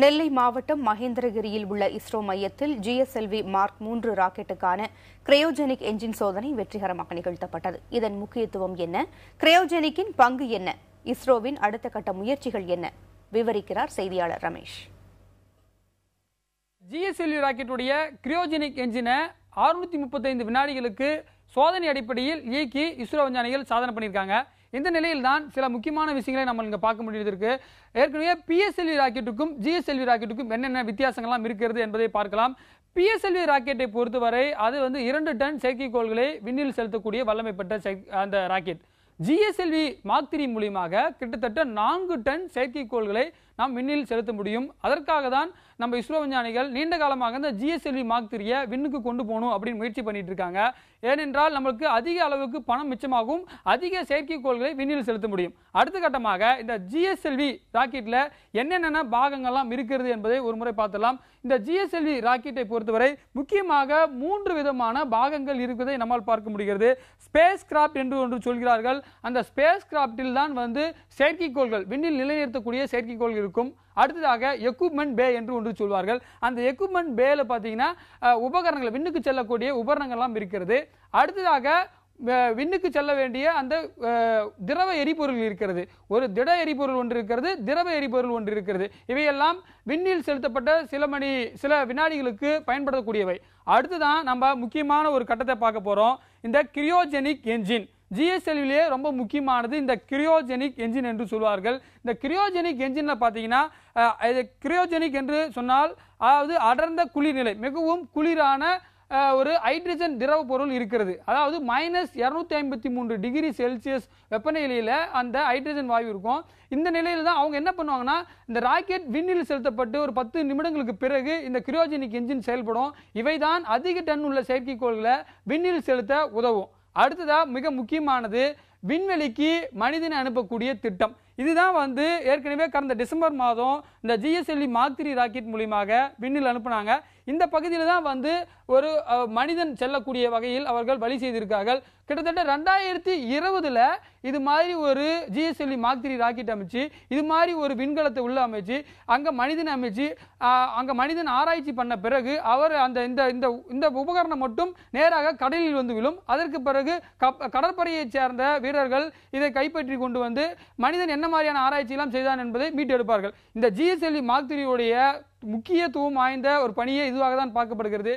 நெல்லை மாவட்டம் மகேந்திரகிரியில் உள்ள இஸ்ரோ மையத்தில் GSLV மார்க் 3 ராக்கெட்டுக்கான கிரையோஜெனிக் என்ஜின் சோதனை வெற்றிகரமாக நிகழ்த்தப்பட்டது. இதன் முக்கியத்துவம் என்ன? கிரையோஜெனிக்கின் பங்கு என்ன? இஸ்ரோவின் அடுத்த கட்ட முயற்சிகள் என்ன? விவரிக்கிறார் செய்தியாளர் ரமேஷ். GSLV ராக்கெட்டுடைய கிரையோஜெனிக் என்ஜினை 635 வினாடிகளுக்கு சோதனை அடிப்படையில் இயக்கி இஸ்ரோ விஞ்ஞானிகள் சாதனை பண்ணியிருக்காங்க. இந்த நிலையில் தான் சில முக்கியமான விஷயங்களை நம்ம இங்கே பார்க்க முடியுது இருக்கு. ஏற்கனவே PSLV ராக்கெட்டுக்கும் GSLV ராக்கெட்டுக்கும் என்னென்ன வித்தியாசங்கள்லாம் இருக்கிறது என்பதை பார்க்கலாம். PSLV ராக்கெட்டை பொறுத்தவரை அது 2 டன் செயற்கைக்கோள்களை விண்ணில் செலுத்தக்கூடிய வல்லமை பெற்ற அந்த ராக்கெட். GSLV மார்க் 3 மூலியமாக கிட்டத்தட்ட 4 டன் செயற்கைக்கோள்களை நாம் விண்ணில் செலுத்த முடியும். அதற்காக தான் நம்ம இஸ்ரோ விஞ்ஞானிகள் நீண்ட காலமாக இந்த GSLV மார்க் 3 விண்ணுக்கு கொண்டு போகணும் அப்படின்னு முயற்சி பண்ணிட்டு இருக்காங்க. ஏனென்றால் நம்மளுக்கு அதிக அளவுக்கு பணம் மிச்சமாகவும் அதிக செயற்கைக்கோள்களை விண்ணில் செலுத்த முடியும். அடுத்த கட்டமாக இந்த GSLV ராக்கெட்ல என்னென்ன பாகங்கள்லாம் இருக்கிறது என்பதை ஒரு முறை பார்த்தலாம். இந்த GSLV ராக்கெட்டை பொறுத்தவரை முக்கியமாக 3 விதமான பாகங்கள் இருப்பதை நம்மால் பார்க்க முடிகிறது. ஸ்பேஸ் கிராப்ட் என்று ஒன்று சொல்கிறார்கள். அந்த ஸ்பேஸ் கிராப்டில் தான் செயற்கைக்கோள்கள் விண்ணில் நிலைநிறுத்தக்கூடிய செயற்கைக்கோள்கள் இருக்கும். அடுத்ததாக எக்யூப்மெண்ட் பே என்று ஒன்று சொல்வார்கள். அந்த எக்யூப்மெண்ட் பேல பார்த்தீங்கன்னா உபகரணங்கள் விண்ணுக்கு செல்லக்கூடிய உபகரணங்கள்லாம் இருக்கிறது. அடுத்ததாக விண்ணுக்கு செல்ல வேண்டிய அந்த திரவ எரிபொருள் இருக்கிறது. ஒரு திட எரிபொருள் ஒன்று இருக்கிறது, திரவ எரிபொருள் ஒன்று இருக்கிறது. இவையெல்லாம் விண்ணில் செலுத்தப்பட்ட சில வினாடிகளுக்கு பயன்படக்கூடியவை. அடுத்துதான் நம்ம முக்கியமான ஒரு கட்டத்தை பார்க்க போறோம். இந்த கிரையோஜெனிக் என்ஜின் GSLVலே ரொம்ப முக்கியமானது இந்த கிரையோஜெனிக் என்ஜின் என்று சொல்வார்கள். இந்த கிரையோஜெனிக் என்ஜின்ல பார்த்தீங்கன்னா கிரையோஜெனிக் என்று சொன்னால் அதாவது அடர்ந்த குளிர்நிலை, மிகவும் குளிரான ஒரு ஹைட்ரஜன் திரவ பொருள் இருக்கிறது. அதாவது -253 டிகிரி செல்சியஸ் வெப்பநிலையில் அந்த ஹைட்ரஜன் வாயு இருக்கும். இந்த நிலையில் தான் அவங்க என்ன பண்ணுவாங்கன்னா, இந்த ராக்கெட் விண்ணில் செலுத்தப்பட்டு ஒரு 10 நிமிடங்களுக்கு பிறகு இந்த கிரையோஜெனிக் என்ஜின் செயல்படும். இவைதான் அதிக டன் உள்ள செயற்கைக்கோள்களை விண்ணில் செலுத்த உதவும். அடுத்ததா மிக முக்கியமானது விண்வெளிக்கு மனிதனை அனுப்பக்கூடிய திட்டம். இதுதான் ஏற்கனவே கடந்த டிசம்பர் மாதம் இந்த GSLV மார்க் 3 ராக்கெட் மூலியமாக விண்ணில் அனுப்புனாங்க. இந்த பகுதியில் தான் ஒரு மனிதன் செல்லக்கூடிய வகையில் அவர்கள் வழி செய்திருக்கார்கள். கிட்டத்தட்ட 2020 இது மாதிரி ஒரு GSLV மார்க் 3 ராக்கெட் அமைச்சு, இது மாதிரி ஒரு விண்கலத்தை உள்ள அமைச்சு, அங்க மனிதன் அமைச்சு, அங்க மனிதன் ஆராய்ச்சி பண்ண பிறகு அவர் அந்த இந்த உபகரணம் மட்டும் நேராக கடலில் விழும். அதற்கு பிறகு கடற்படையை சேர்ந்த வீரர்கள் இதை கைப்பற்றி கொண்டு மனிதன் என்ன மாதிரியான ஆராய்ச்சி எல்லாம் செய்தான் என்பதை மீட்டெடுப்பார்கள். இந்த GSLV மார்க் 3 உடைய முக்கியத்துவம் வாய்ந்த ஒரு பணியே இதுவாக தான் பார்க்கப்படுகிறது.